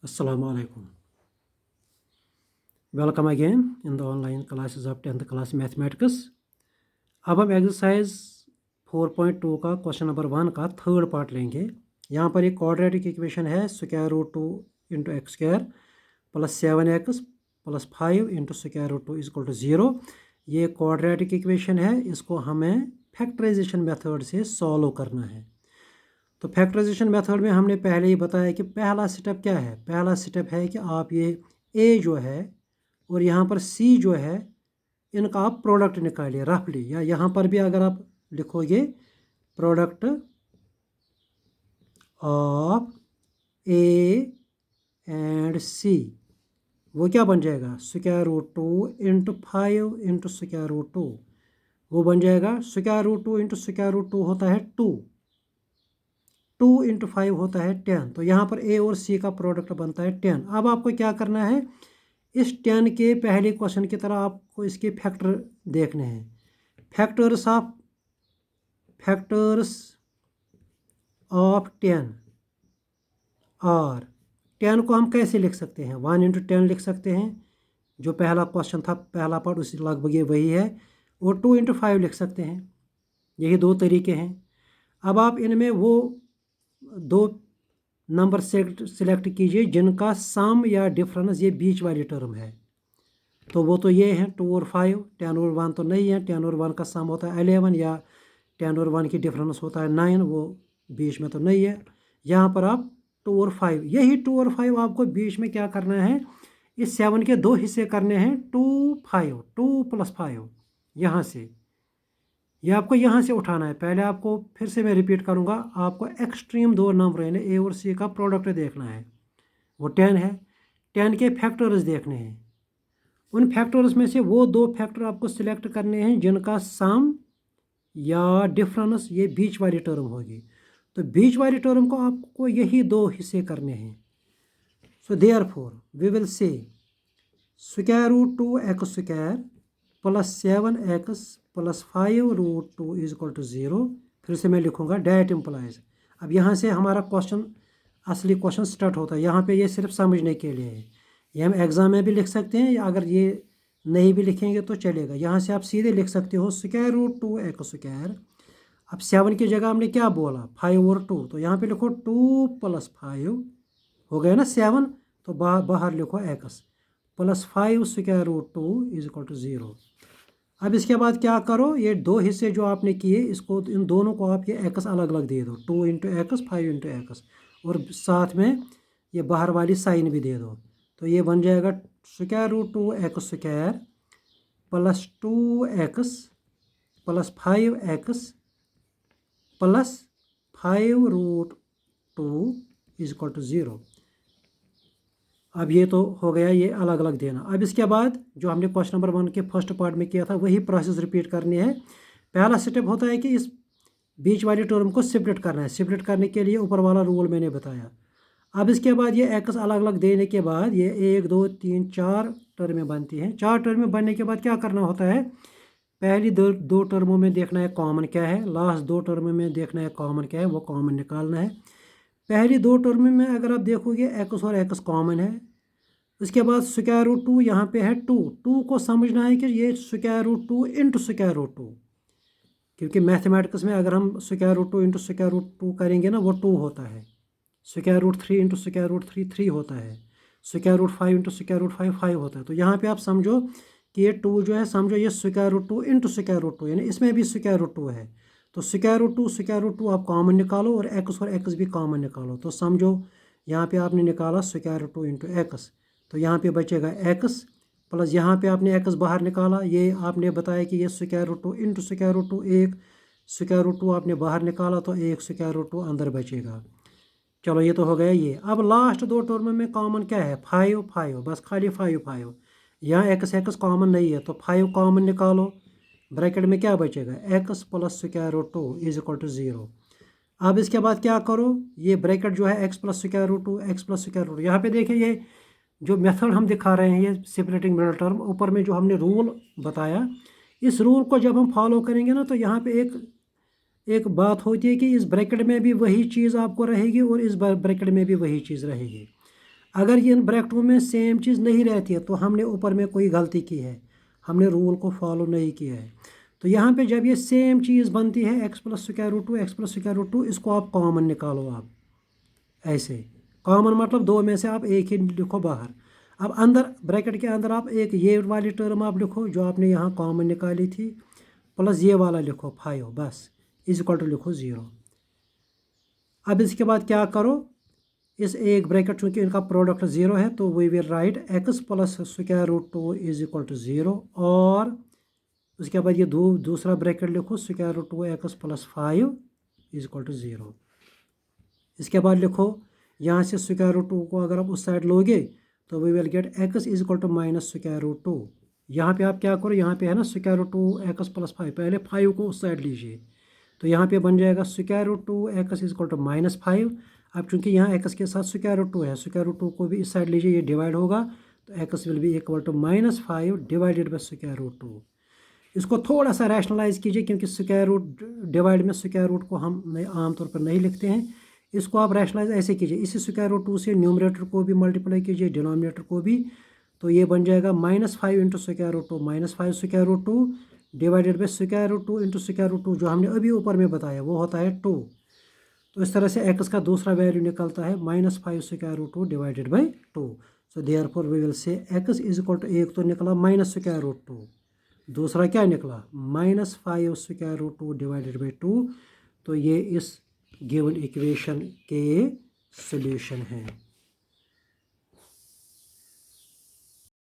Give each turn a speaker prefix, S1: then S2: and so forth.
S1: Assalamu alaikum. Welcome again in the online classes of 10th class mathematics. अब हम exercise 4.2 का question number 1 का third part लेंगे। यहाँ पर एक क्वाड्रेटिक इक्वेशन है √2 into x square plus 7x plus 5 into √2 is equal to 0। ये क्वाड्रेटिक इक्वेशन है, इसको हमें फैक्टराइजेशन मेथड से सॉल्व करना है। तो फैक्टराइजेशन मेथड में हमने पहले ही बताया कि पहला स्टेप क्या है। पहला स्टेप है कि आप ये a जो है और यहाँ पर c जो है, इनका आप प्रोडक्ट निकालिए रफली, या यहाँ पर भी अगर आप लिखोगे product of a and c, वो क्या बन जाएगा √2 इंटू 5 इंटू √2, वो बन जाएगा √2 इंटू √2 होता है 2 इंटू 5 होता है 10। तो यहाँ पर a और c का प्रोडक्ट बनता है 10। अब आपको क्या करना है, इस 10 के पहले क्वेश्चन की तरह आपको इसके फैक्टर देखने हैं। फैक्टर्स ऑफ 10 और 10 को हम कैसे लिख सकते हैं, 1 इंटू 10 लिख सकते हैं, जो पहला क्वेश्चन था पहला पार्ट उसी लगभग ये वही है, और 2 इंटू 5 लिख सकते हैं। यही दो तरीके हैं। अब आप इनमें वो दो नंबर सिलेक्ट कीजिए जिनका सम या डिफरेंस ये बीच वाली टर्म है। तो वो तो ये है 2 और 5, 10 और 1 तो नहीं है। 10 और 1 का सम होता है 11, या 10 और 1 की डिफरेंस होता है 9, वो बीच में तो नहीं है। यहाँ पर आप 2 और 5, यही 2 और 5 आपको बीच में क्या करना है, इस 7 के दो हिस्से करने हैं, 2 प्लस 5 यहाँ से, ये आपको यहाँ से उठाना है। पहले आपको फिर से मैं रिपीट करूँगा, आपको एक्सट्रीम दो नंबर यानी a और c का प्रोडक्ट देखना है, वो 10 है। 10 के फैक्टर्स देखने हैं, उन फैक्टर्स में से वो दो फैक्टर आपको सिलेक्ट करने हैं जिनका सम या डिफरेंस ये बीच वाली टर्म होगी। तो बीच वाली टर्म को आपको यही दो हिस्से करने हैं। सो therefore we will say √2 x square plus 7x plus 5 √2 is equal to 0। फिर से मैं लिखूँगा डैट इम्प्लाइज। अब यहाँ से हमारा क्वेश्चन, असली क्वेश्चन स्टार्ट होता है। यहाँ पे ये सिर्फ समझने के लिए है, ये हम एग्ज़ाम में भी लिख सकते हैं, या अगर ये नहीं भी लिखेंगे तो चलेगा। यहाँ से आप सीधे लिख सकते हो √2 एक्स स्क्वायर। अब 7 की जगह हमने क्या बोला, 5 और 2, तो यहाँ पे लिखो 2 प्लस 5 हो गया ना 7, तो बाहर लिखो x plus 5 √2 is equal to 0। अब इसके बाद क्या करो, ये दो हिस्से जो आपने किए, इसको इन दोनों को आप ये x अलग अलग दे दो, 2 इंटू एक्स 5 इंटू एक्स, और साथ में ये बाहर वाली साइन भी दे दो। तो ये बन जाएगा √2 x square plus 2x plus 5x plus 5 √2 is equal to 0। अब ये तो हो गया, ये अलग अलग देना। अब इसके बाद जो हमने क्वेश्चन नंबर 1 के फर्स्ट पार्ट में किया था वही प्रोसेस रिपीट करनी है। पहला स्टेप होता है कि इस बीच वाली टर्म को सेपरेट करना है। सेपरेट करने के लिए ऊपर वाला रूल मैंने बताया। अब इसके बाद ये एक्स अलग अलग देने के बाद ये 1 2 3 4 टर्में बनती हैं। 4 टर्में बनने के बाद क्या करना होता है, पहली दो टर्मों में देखना है कॉमन क्या है, लास्ट दो टर्मों में देखना है कॉमन क्या है, वो कॉमन निकालना है। पहली दो टर्म में अगर आप देखोगे एक्स और एक्स कॉमन है। उसके बाद √2 यहाँ पे है 2 को समझना है कि ये √2 इंटू √2, क्योंकि मैथमेटिक्स में अगर हम √2 इंटू √2 करेंगे ना, वो 2 होता है। √3 इंटू √3 3 होता है। √5 इंटू √5 5 होता है। तो यहाँ पे आप समझो कि ये 2 जो है, समझो ये √2 इंटू √2, यानी इसमें भी √2 है। तो √2 आप कॉमन निकालो और x भी कॉमन निकालो। तो समझो यहाँ पे आपने निकाला √2 इंटू एक्स, तो यहाँ पे बचेगा x प्लस यहाँ पे आपने x बाहर निकाला, ये आपने बताया कि ये √2 इंटू √2, एक √2 आपने बाहर निकाला तो एक √2 अंदर बचेगा। चलो ये तो हो गया ये। अब लास्ट दो टर्म में कॉमन क्या है, 5 बस खाली 5 यहाँ x कॉमन नहीं है, तो 5 कॉमन निकालो। ब्रैकेट में क्या बचेगा, x plus √2 is equal to 0। अब इसके बाद क्या करो, ये ब्रैकेट जो है x प्लस √2 यहाँ पे देखिए, ये जो मेथड हम दिखा रहे हैं, ये सेपरेटिंग मिडल टर्म, ऊपर में जो हमने रूल बताया, इस रूल को जब हम फॉलो करेंगे ना, तो यहाँ पे एक बात होती है कि इस ब्रैकेट में भी वही चीज़ आपको रहेगी और इस ब्रैकेट में भी वही चीज़ रहेगी। अगर ये इन ब्रैकेटों में सेम चीज़ नहीं रहती है तो हमने ऊपर में कोई गलती की है, हमने रूल को फॉलो नहीं किया है। तो यहाँ पे जब ये सेम चीज़ बनती है x plus square root two, x plus square root two, इसको आप कॉमन निकालो। आप ऐसे कॉमन मतलब दो में से आप एक ही लिखो बाहर। अब अंदर ब्रैकेट के अंदर आप एक ये वाली टर्म आप लिखो जो आपने यहाँ कॉमन निकाली थी, प्लस ये वाला लिखो 5, बस इज इक्वल टू लिखो 0। अब इसके बाद क्या करो, इस एक ब्रैकेट चूँकि इनका प्रोडक्ट 0 है तो we will write x plus square root two is equal to 0, और उसके बाद ये दूसरा ब्रैकेट लिखो square root two x plus 5 is equal to 0। इसके बाद लिखो यहाँ से स्क्वायर रूट टू को अगर आप उस साइड लोगे तो we will get x is equal to minus square root two. यहाँ पे आप क्या करो, यहाँ पे है ना square root two x plus 5, पहले 5 को उस साइड लीजिए तो यहाँ पे बन जाएगा square root two x is equal to minus 5। अब चूँकि यहाँ एक्स के साथ स्क्वायर रूट टू है, स्क्वायर रूट टू को भी इस साइड लीजिए, ये डिवाइड होगा तो x will be equal to minus 5 divided by square root two. इसको थोड़ा सा रैशनलाइज कीजिए क्योंकि स्क्वायर रूट डिवाइड में स्क्वायर रूट को हम आमतौर पर नहीं लिखते हैं। इसको आप रैशनलाइज ऐसे कीजिए, इसी स्क्वायर रूट टू से न्यूमरेटर को भी मल्टीप्लाई कीजिए, डिनोमिनेटर को भी, तो ये बन जाएगा minus 5 into square root two, minus 5 square root two divided by square root two into square root two, जो हमने अभी ऊपर में बताया वो होता है 2। तो इस तरह से एक्स का दूसरा वैल्यू निकलता है minus 5 square root two divided by 2। So therefore we will say x is equal to, एक तो निकला माइनस स्क्वायर रूट टू, दूसरा क्या निकला minus 5 square root two divided by 2। तो ये इस गिवन इक्वेशन के सॉल्यूशन हैं।